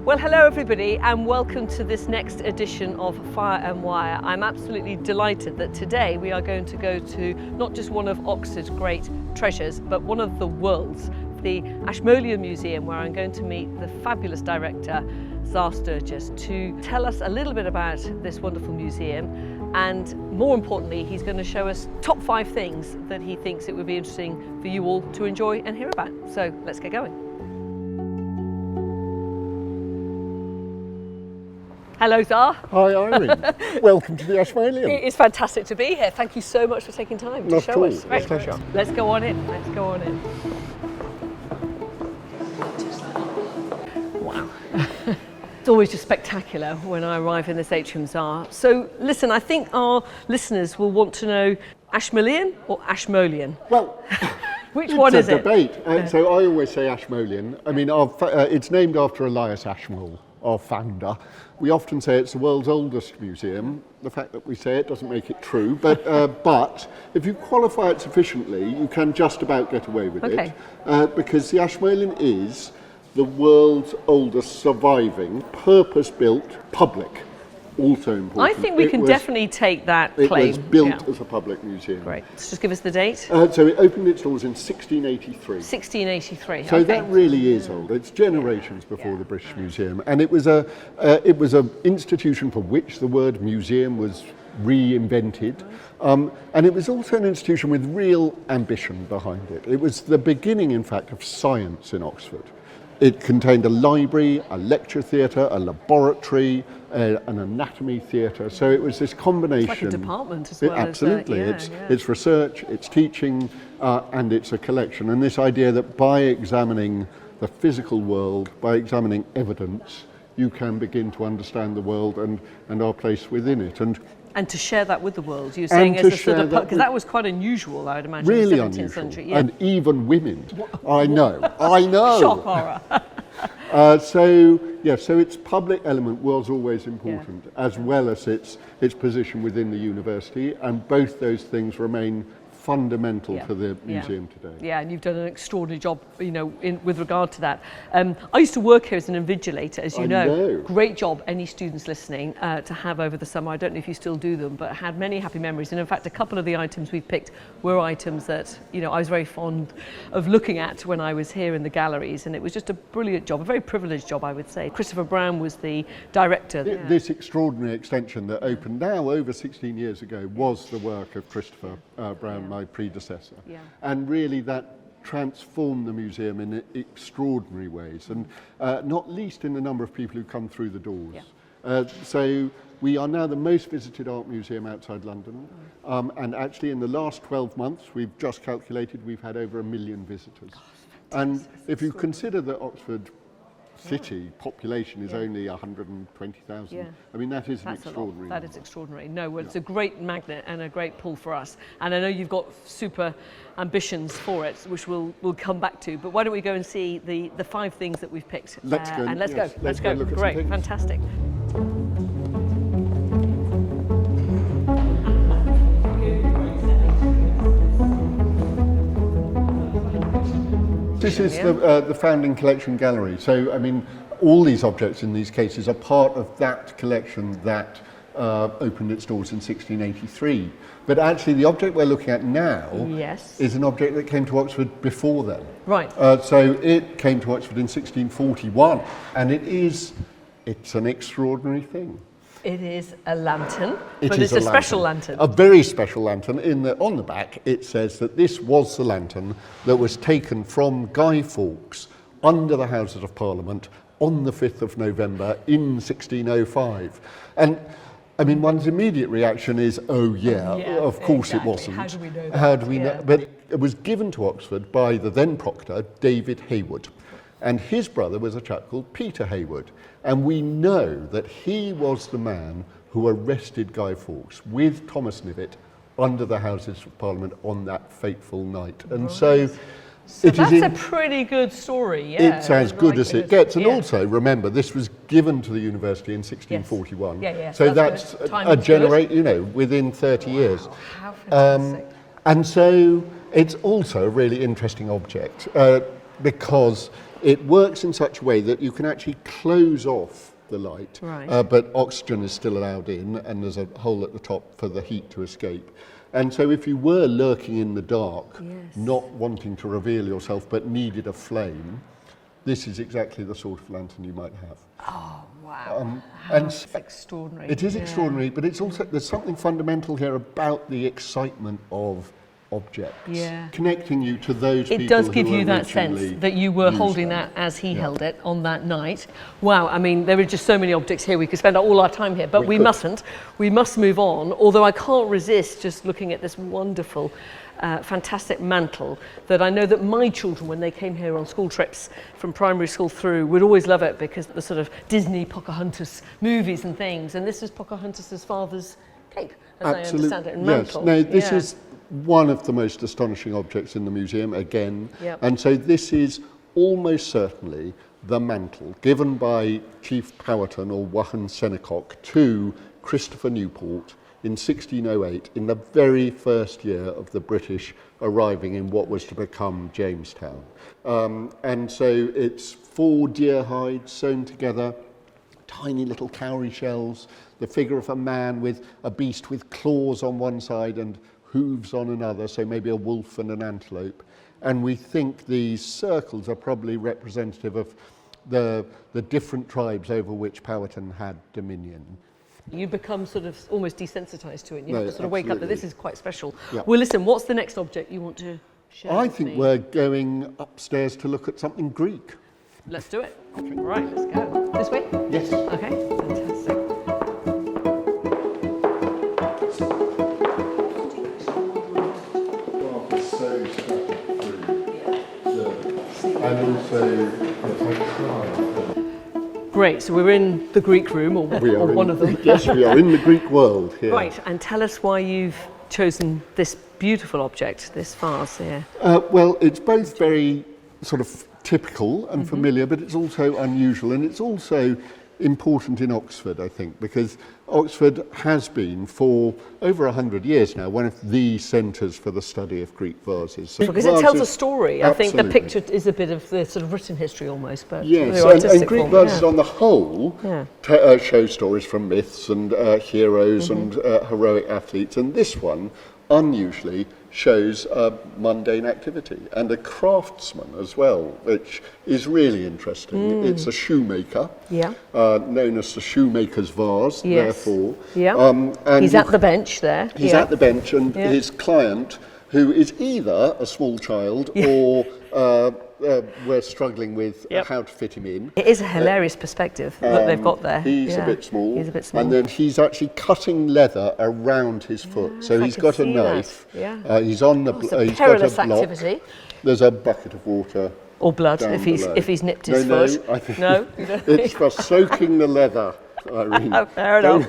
Well, hello everybody and welcome to this next edition of Fire and Wire. I'm absolutely delighted that today we are going to go to not just one of Oxford's great treasures, but one of the world's, the Ashmolean Museum, where I'm going to meet the fabulous director, Xa Sturgis, to tell us a little bit about this wonderful museum, and more importantly, he's going to show us top 5 things that he thinks it would be interesting for you all to enjoy and hear about. So let's get going. Hello, Xa. Hi, Irene. Welcome to the Ashmolean. It is fantastic to be here. Thank you so much for taking time to show us. Right. Pleasure. Let's go on in. Let's go on in. Wow. It's always just spectacular when I arrive in this atrium, Xa. So listen, I think our listeners will want to know Ashmolean or Ashmolean? Well, which one is it? It's a debate. So I always say Ashmolean. I mean, it's named after Elias Ashmole, our founder. We often say it's the world's oldest museum. The fact that we say it doesn't make it true, but if you qualify it sufficiently, you can just about get away with it. Because the Ashmolean is the world's oldest surviving, purpose-built public. Also important. I think we can definitely take that claim. It was built as a public museum. Great. Just give us the date. So it opened its doors in 1683. 1683. So that really is old. It's generations before the British Museum, and it was an institution for which the word museum was reinvented, and it was also an institution with real ambition behind it. It was the beginning, in fact, of science in Oxford. It contained a library, a lecture theatre, a laboratory, an anatomy theatre. So it was this combination. It's like a department as well. Absolutely. It's research, it's teaching, and it's a collection. And this idea that by examining the physical world, by examining evidence, you can begin to understand the world and our place within it. And to share that with the world, you're saying, as a sort of, because that was quite unusual, I would imagine, really in the 17th unusual. century. And even women. I know. Shock horror. So its public element was always important, as well as its position within the university, and both those things remain fundamental to the museum today. Yeah, and you've done an extraordinary job, with regard to that. I used to work here as an invigilator, as you know. Great job, any students listening, to have over the summer. I don't know if you still do them, but had many happy memories. And in fact, a couple of the items we've picked were items that, I was very fond of looking at when I was here in the galleries. And it was just a brilliant job, a very privileged job, I would say. Christopher Brown was the director. This extraordinary extension that opened now over 16 years ago was the work of Christopher Brown, my predecessor, and really that transformed the museum in extraordinary ways, and not least in the number of people who come through the doors. So we are now the most visited art museum outside London, and actually in the last 12 months we've just calculated we've had over 1 million visitors. And if you consider that Oxford city population is only 120,000. I mean, that is an extraordinary number. That is extraordinary. No, well, it's a great magnet and a great pull for us. And I know you've got super ambitions for it, which we'll come back to. But why don't we go and see the 5 things that we've picked? Let's go. And let's go. Let's go. Look at great, fantastic. This is the founding collection gallery. So, I mean, all these objects in these cases are part of that collection that opened its doors in 1683. But actually, the object we're looking at now is an object that came to Oxford before then. Right. So it came to Oxford in 1641, and it's an extraordinary thing. It is a lantern, but it's a special lantern. A very special lantern. On the back, it says that this was the lantern that was taken from Guy Fawkes under the Houses of Parliament on the 5th of November in 1605. And I mean, one's immediate reaction is, of course it wasn't. How do we know that? How do we know? But it was given to Oxford by the then proctor, David Hayward. And his brother was a chap called Peter Hayward. And we know that he was the man who arrested Guy Fawkes with Thomas Knivet under the Houses of Parliament on that fateful night. And so that's a pretty good story, It's as good as it gets. And also, remember, this was given to the university in 1641. So that's a generation, within 30 years. How fantastic. And so it's also a really interesting object because it works in such a way that you can actually close off the light, but oxygen is still allowed in, and there's a hole at the top for the heat to escape. And so if you were lurking in the dark, not wanting to reveal yourself but needed a flame, this is exactly the sort of lantern you might have. Oh, wow. And it's extraordinary. It is extraordinary, but it's also, there's something fundamental here about the excitement of objects, connecting you to those people. It does give you that sense that you were holding that as he held it on that night. Wow, I mean, there are just so many objects here. We could spend all our time here, but we mustn't. We must move on, although I can't resist just looking at this wonderful fantastic mantle that I know that my children, when they came here on school trips from primary school through, would always love it because the sort of Disney Pocahontas movies and things. And this is Pocahontas' father's cape, as I understand it, and mantle. No, this is one of the most astonishing objects in the museum, again. And so this is almost certainly the mantle given by Chief Powhatan or Wahan Senecock to Christopher Newport in 1608, in the very first year of the British arriving in what was to become Jamestown. And so it's 4 deer hides sewn together, tiny little cowrie shells, the figure of a man with a beast with claws on one side and hooves on another, so maybe a wolf and an antelope. And we think these circles are probably representative of the different tribes over which Powhatan had dominion. You become sort of almost desensitized to it, and you have to sort of wake up that this is quite special. Well, listen, what's the next object you want to share I think we're going upstairs to look at something Greek. Let's do it. Okay. Right, let's go. This way? Yes. Okay, fantastic. And also, Great, so we're in the Greek room, or one of them. Yes, we are in the Greek world here. Right, and tell us why you've chosen this beautiful object, this vase here. Well, it's both very sort of typical and familiar, but it's also unusual, and it's also important in Oxford, I think, because Oxford has been for over 100 years now one of the centres for the study of Greek vases. So because it tells a story. I think the picture is a bit of the sort of written history almost, but and Greek vases on the whole show stories from myths and heroes and heroic athletes, and this one unusually shows mundane activity and a craftsman as well, which is really interesting. It's a shoemaker, known as the shoemaker's vase, therefore. And he's at the bench there. He's at the bench, and his client, who is either a small child or we're struggling with how to fit him in. It is a hilarious perspective that they've got there. He's a bit small. He's a bit small. And then he's actually cutting leather around his foot. So he's got a knife. He's on the he's got a block. Activity. There's a bucket of water. Or blood if he's nipped his foot. I think it's for soaking the leather, Irene. Fair enough.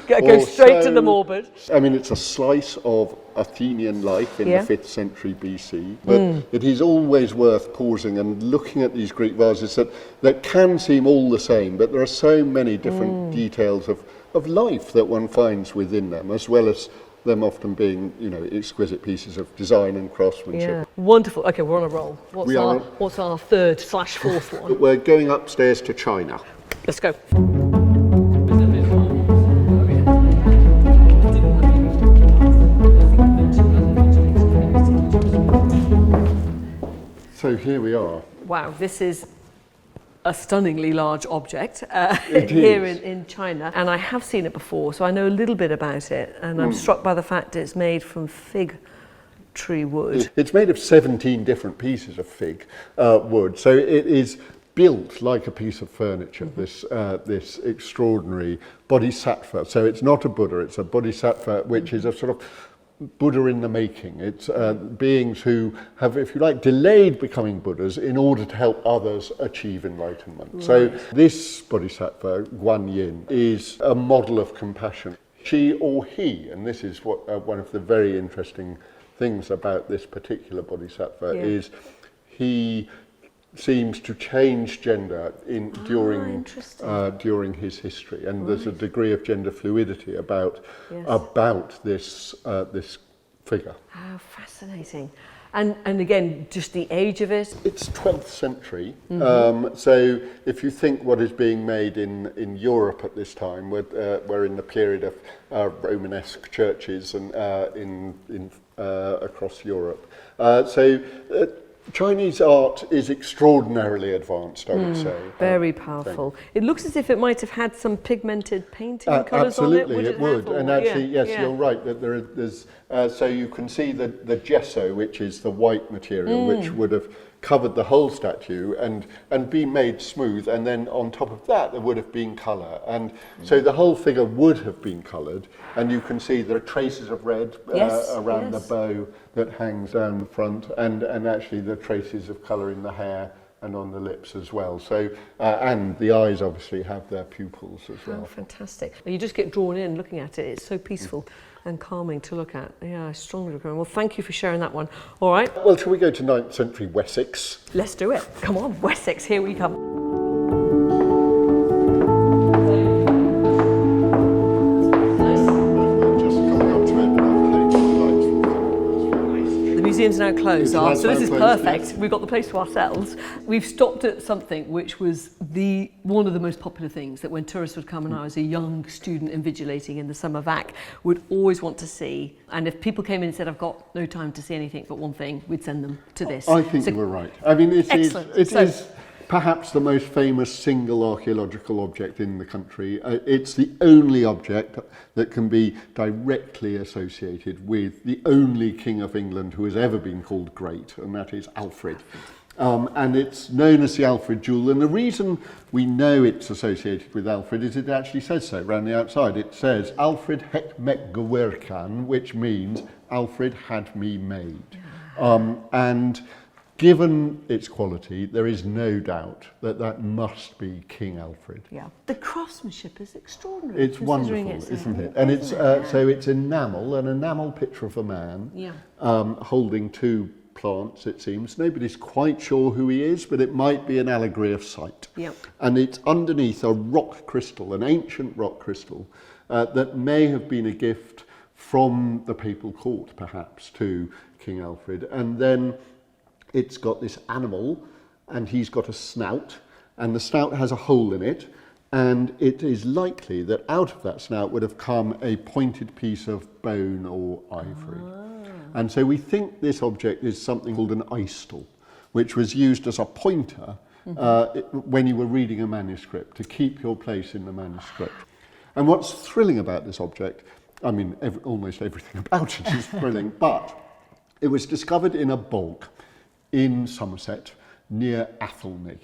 Go straight to the morbid. I mean, it's a slice of Athenian life in the 5th century BC, but it is always worth pausing and looking at these Greek vases that can seem all the same, but there are so many different details of life that one finds within them, as well as them often being, exquisite pieces of design and craftsmanship. Yeah. Wonderful. Okay, we're on a roll. What's our 3rd/4th one? We're going upstairs to China. Let's go. So here we are. Wow, this is a stunningly large object here in China, and I have seen it before, so I know a little bit about it, and I'm struck by the fact it's made from fig tree wood. It's made of 17 different pieces of fig wood, so it is built like a piece of furniture, this extraordinary bodhisattva. So it's not a Buddha, it's a bodhisattva, which is a sort of Buddha in the making. It's beings who have, if you like, delayed becoming Buddhas in order to help others achieve enlightenment. Right. So this bodhisattva, Guan Yin, is a model of compassion. She or he, and this is what one of the very interesting things about this particular bodhisattva is he seems to change gender during his history, and there's a degree of gender fluidity about this figure. How fascinating! And again, just the age of it? It's 12th century. So if you think what is being made in Europe at this time, we're in the period of Romanesque churches and across Europe. Chinese art is extraordinarily advanced, I would say. Very powerful. It looks as if it might have had some pigmented painting colours on it. Absolutely, it would. And actually, yes, you're right, that there's so you can see the gesso, which is the white material, which would have covered the whole statue and been made smooth, and then on top of that there would have been colour, and so the whole figure would have been coloured, and you can see there are traces of red around the bow that hangs down the front, and actually the traces of colour in the hair and on the lips as well. So and the eyes obviously have their pupils as well. Oh, fantastic. You just get drawn in looking at it. It's so peaceful and calming to look at. Yeah, I strongly recommend. Well, thank you for sharing that one. All right. Well, shall we go to 9th century Wessex? Let's do it. Come on, Wessex, here we come. The museum's now closed, so this is perfect. We've got the place to ourselves. We've stopped at something which was one of the most popular things that when tourists would come, and I was a young student invigilating in the summer vac, would always want to see. And if people came in and said, I've got no time to see anything but one thing, we'd send them to this. I think you were right. I mean, it is perhaps the most famous single archaeological object in the country. It's the only object that can be directly associated with the only king of England who has ever been called great, and that is Alfred. And it's known as the Alfred Jewel, and the reason we know it's associated with Alfred is it actually says so around the outside. It says Alfred het mek gewerkan, which means Alfred had me made. And given its quality, there is no doubt that that must be King Alfred. Yeah, the craftsmanship is extraordinary. It's wonderful, isn't it? And it's so it's an enamel picture of a man holding two plants, it seems. Nobody's quite sure who he is, but it might be an allegory of sight. Yeah. And it's underneath a rock crystal, an ancient rock crystal, that may have been a gift from the papal court, perhaps, to King Alfred. And then it's got this animal, and he's got a snout, and the snout has a hole in it, and it is likely that out of that snout would have come a pointed piece of bone or ivory. And so we think this object is something called an aistel, which was used as a pointer when you were reading a manuscript, to keep your place in the manuscript. And what's thrilling about this object, I mean, almost everything about it is thrilling, but it was discovered in a bog in Somerset near Athelney.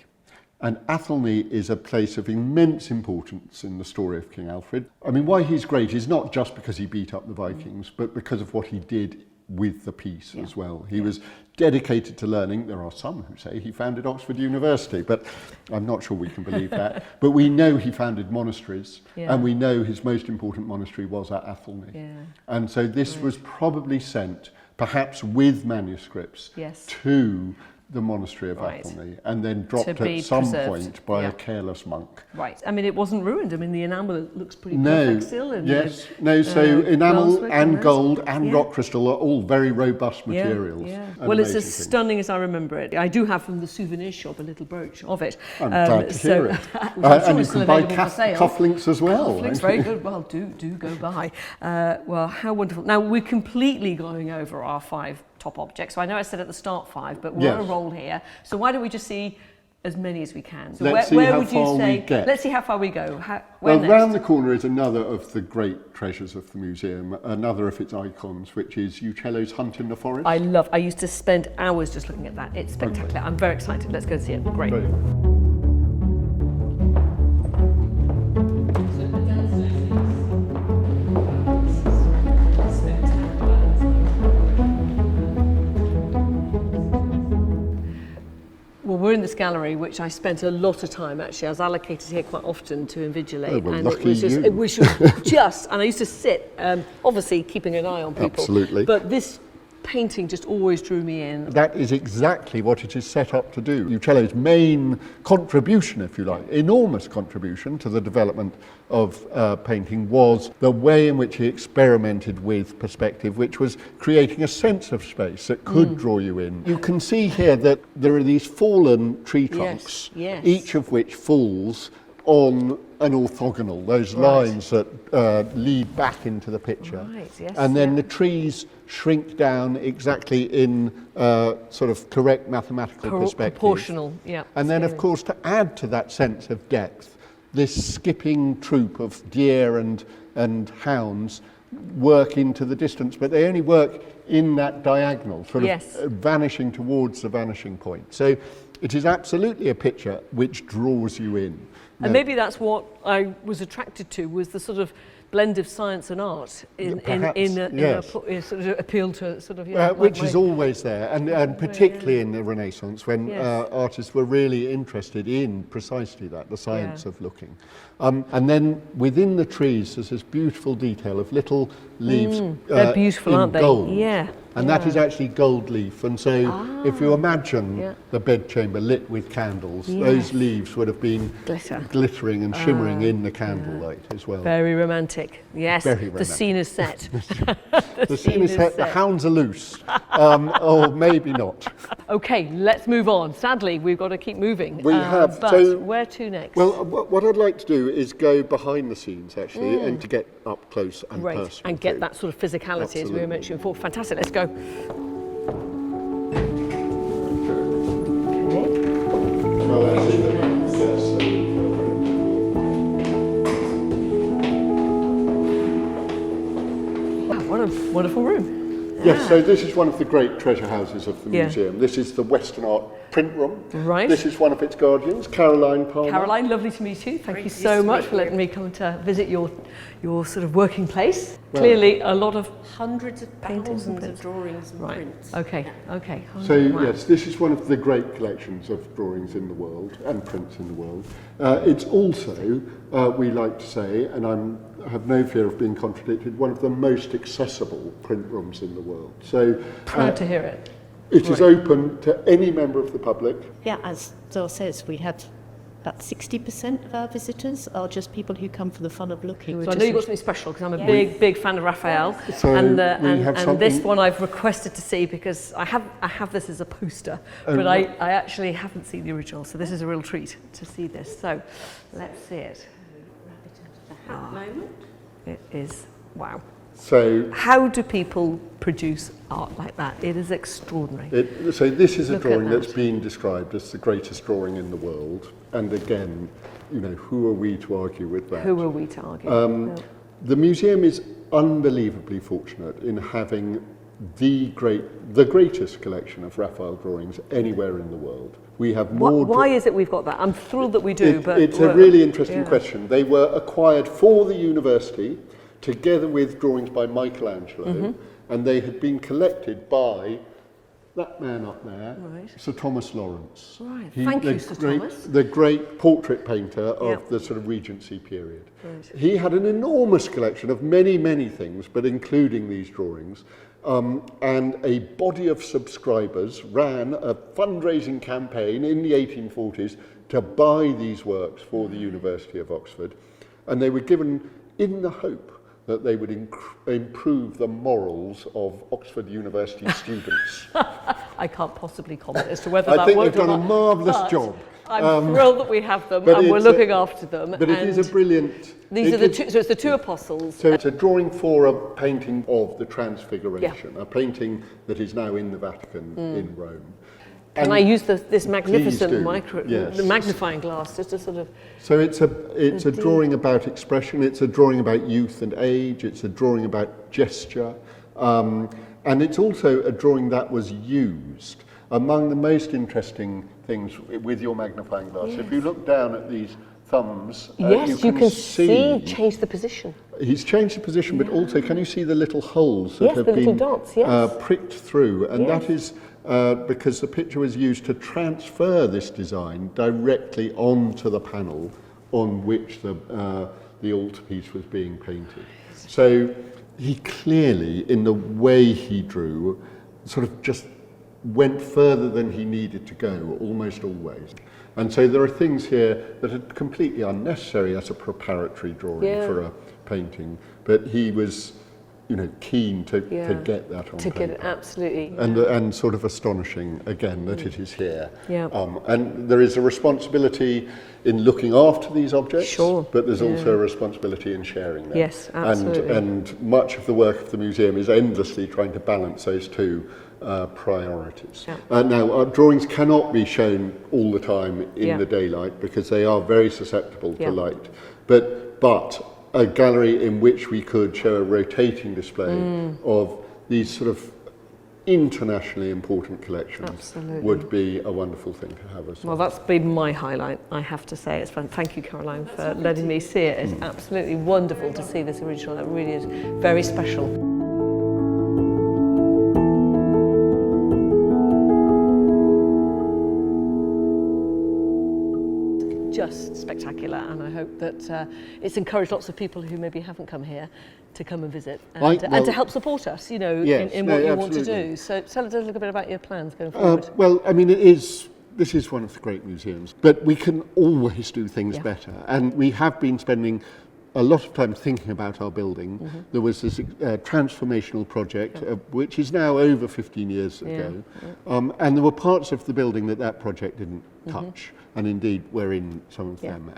And Athelney is a place of immense importance in the story of King Alfred. I mean, why he's great is not just because he beat up the Vikings, but because of what he did with the peace as well. He was dedicated to learning. There are some who say he founded Oxford University, but I'm not sure we can believe that. But we know he founded monasteries, and we know his most important monastery was at Athelney. And so this was probably sent, perhaps with manuscripts, to the monastery of Athelney, and then dropped at some point by a careless monk. Right. I mean, it wasn't ruined. I mean, the enamel looks pretty perfect still. And so enamel and gold and rock crystal are all very robust materials. Well, it's as stunning as I remember it. I do have from the souvenir shop a little brooch of it. I'm glad to hear it. And you can buy cufflinks as well. Cufflinks, very good. Well, do go buy. Well, how wonderful. Now, we're completely going over our 5 top objects. So I know I said at the start 5, but we're on a roll here. So why don't we just see as many as we can? So let's see how far we get. Let's see how far we go. Well, round the corner is another of the great treasures of the museum, another of its icons, which is Uccello's Hunt in the Forest. I used to spend hours just looking at that. It's spectacular. I'm very excited. Let's go and see it. Great. Well, we're in this gallery, which I spent a lot of time, actually. I was allocated here quite often to invigilate. Oh, well, and lucky it was just, and I used to sit, obviously keeping an eye on people. Absolutely. But this painting just always drew me in. That is exactly what it is set up to do. Uccello's main contribution, if you like, enormous contribution to the development of painting was the way in which he experimented with perspective, which was creating a sense of space that could draw you in. You can see here that there are these fallen tree trunks, each of which falls on an orthogonal, those lines that lead back into the picture. And then the trees shrink down exactly in sort of correct mathematical perspective. Proportional, And then, of course, to add to that sense of depth, this skipping troop of deer and hounds work into the distance, but they only work in that diagonal, sort of vanishing towards the vanishing point. So it is absolutely a picture which draws you in. And maybe that's what I was attracted to, was the sort of blend of science and art in a sort of appeal to sort of which is always there, and particularly in the Renaissance, when artists were really interested in precisely that, the science of looking. And then within the trees there's this beautiful detail of little leaves. They're beautiful, aren't they? Gold. Yeah. And that is actually gold leaf. And so if you imagine the bedchamber lit with candles, those leaves would have been glittering and shimmering in the candlelight as well. Very romantic. Yes. Very romantic. The scene is set. the scene is set. The hounds are loose. Or maybe not. Okay, let's move on. Sadly, we've got to keep moving. We have. But so, where to next? Well, what I'd like to do is go behind the scenes, actually, and to get up close and personal. And get that sort of physicality, as we were mentioning before. Fantastic. Let's go. What a wonderful room. Yes, so this is one of the great treasure houses of the museum. This is the Western Art print room. Right. This is one of its guardians, Caroline Palmer. Caroline, lovely to meet you. Thank you so much for letting me come to visit your sort of working place. Well, clearly a lot of hundreds of thousands of drawings and prints. Okay. So yes, this is one of the great collections of drawings in the world and prints in the world. It's also, we like to say, and I have no fear of being contradicted, one of the most accessible print rooms in the world. So proud to hear it. It is open to any member of the public. Yeah, as Zor says, we have about 60% of our visitors are just people who come for the fun of looking. So I know you've got something special, because I'm a big fan of Raphael. So and this one I've requested to see, because I have this as a poster, but I actually haven't seen the original, so this is a real treat to see this. So let's see it. Moment. It is, wow. So how do people produce art like that? It is extraordinary. So this is a drawing that's been described as the greatest drawing in the world. And again, you know, who are we to argue with that? Who are we to argue? The museum is unbelievably fortunate in having the greatest collection of Raphael drawings anywhere in the world. We have more. Why is it we've got that? I'm thrilled that we do. But it's a really interesting question. They were acquired for the university, together with drawings by Michelangelo, and they had been collected by that man up there, Sir Thomas Lawrence. Right, thank you, Sir Thomas. The great portrait painter of the sort of Regency period. Right. He had an enormous collection of many, many things, but including these drawings. And a body of subscribers ran a fundraising campaign in the 1840s to buy these works for the University of Oxford. And they were given in the hope that they would improve the morals of Oxford University students. I can't possibly comment as to whether that worked or not. I think they've done a marvellous job. I'm thrilled that we have them and we're looking after them. But it is a brilliant... These are the two, so it's the two apostles. So it's a drawing for a painting of the Transfiguration, a painting that is now in the Vatican in Rome. Can I use this magnificent the magnifying glass just to sort of... So it's a drawing about expression, it's a drawing about youth and age, it's a drawing about gesture, and it's also a drawing that was used. Among the most interesting things with your magnifying glass, if you look down at these thumbs, you can see change the position. He's changed the position, but also can you see the little holes that have been dots, pricked through, and that is because the picture was used to transfer this design directly onto the panel on which the altarpiece was being painted. So he clearly, in the way he drew, sort of just went further than he needed to go, almost always. And so there are things here that are completely unnecessary as a preparatory drawing for a painting, but he was, you know, keen to get that on paper. Get it, absolutely. And sort of astonishing, again, that it is here. Yeah. And there is a responsibility in looking after these objects, sure. but there's also a responsibility in sharing them. Yes, absolutely. And much of the work of the museum is endlessly trying to balance those two priorities. Yeah. Now, our drawings cannot be shown all the time in the daylight because they are very susceptible to light. But a gallery in which we could show a rotating display of these sort of internationally important collections would be a wonderful thing to have as well. Well, that's been my highlight, I have to say. It's fun. Thank you, Caroline, for letting me see it. It's absolutely wonderful to see this original. It really is very special. Just spectacular, and I hope that it's encouraged lots of people who maybe haven't come here to come and visit and to help support us, you know, in what you want to do. So tell us a little bit about your plans going forward. Well, I mean, this is one of the great museums, but we can always do things better, and we have been spending a lot of time thinking about our building. There was this transformational project, which is now over 15 years ago, and there were parts of the building that project didn't touch, and indeed we're in some of them.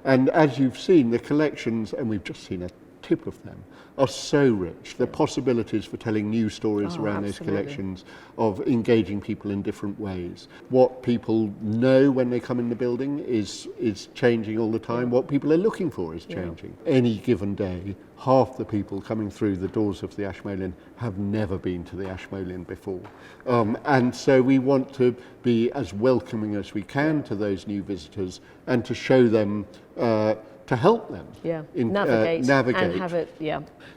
And as you've seen, the collections, and we've just seen a tip of them, are so rich. The possibilities for telling new stories around those collections, of engaging people in different ways. What people know when they come in the building is changing all the time. What people are looking for is changing. Any given day, half the people coming through the doors of the Ashmolean have never been to the Ashmolean before. And so we want to be as welcoming as we can to those new visitors and to show them to help them navigate and have it.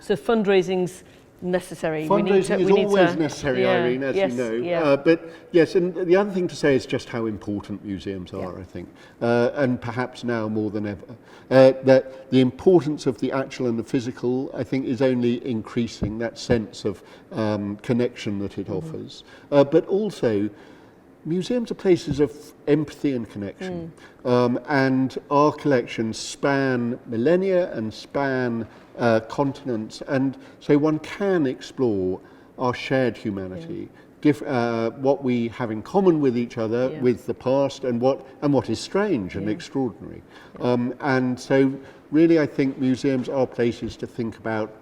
So fundraising's necessary. Fundraising is always necessary, Irene, as you know. But yes, and the other thing to say is just how important museums are, I think, and perhaps now more than ever. That the importance of the actual and the physical, I think, is only increasing, that sense of connection that it offers. But also, museums are places of empathy and connection, and our collections span millennia and span continents, and so one can explore our shared humanity, what we have in common with each other, with the past, and what is strange and extraordinary. And so really I think museums are places to think about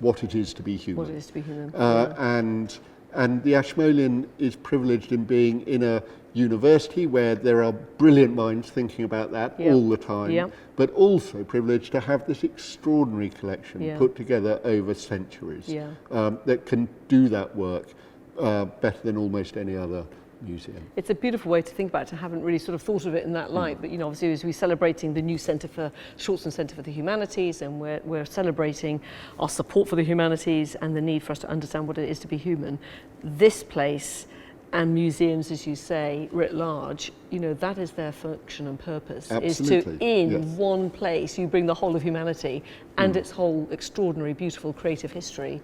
what it is to be human. What it is to be human. And the Ashmolean is privileged in being in a university where there are brilliant minds thinking about that all the time, but also privileged to have this extraordinary collection put together over centuries that can do that work better than almost any other museum. It's a beautiful way to think about it. I haven't really sort of thought of it in that light, but you know, obviously as we're celebrating the new Shortson Centre for the Humanities, and we're celebrating our support for the humanities and the need for us to understand what it is to be human, this place and museums, as you say, writ large, you know, that is their function and purpose. Absolutely. Is to, in one place, you bring the whole of humanity and its whole extraordinary, beautiful, creative history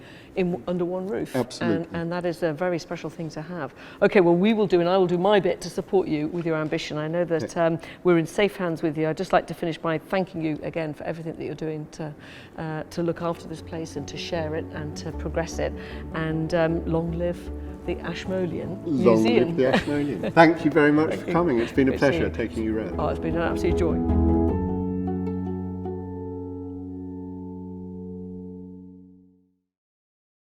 under one roof. Absolutely. And that is a very special thing to have. Okay, well, we will do, and I will do my bit to support you with your ambition. I know that we're in safe hands with you. I'd just like to finish by thanking you again for everything that you're doing to look after this place and to share it and to progress it. And long live the Ashmolean Museum. Long live the Ashmolean. Thank you very much for coming. It's been a pleasure taking you around. Oh, it's been an absolute joy.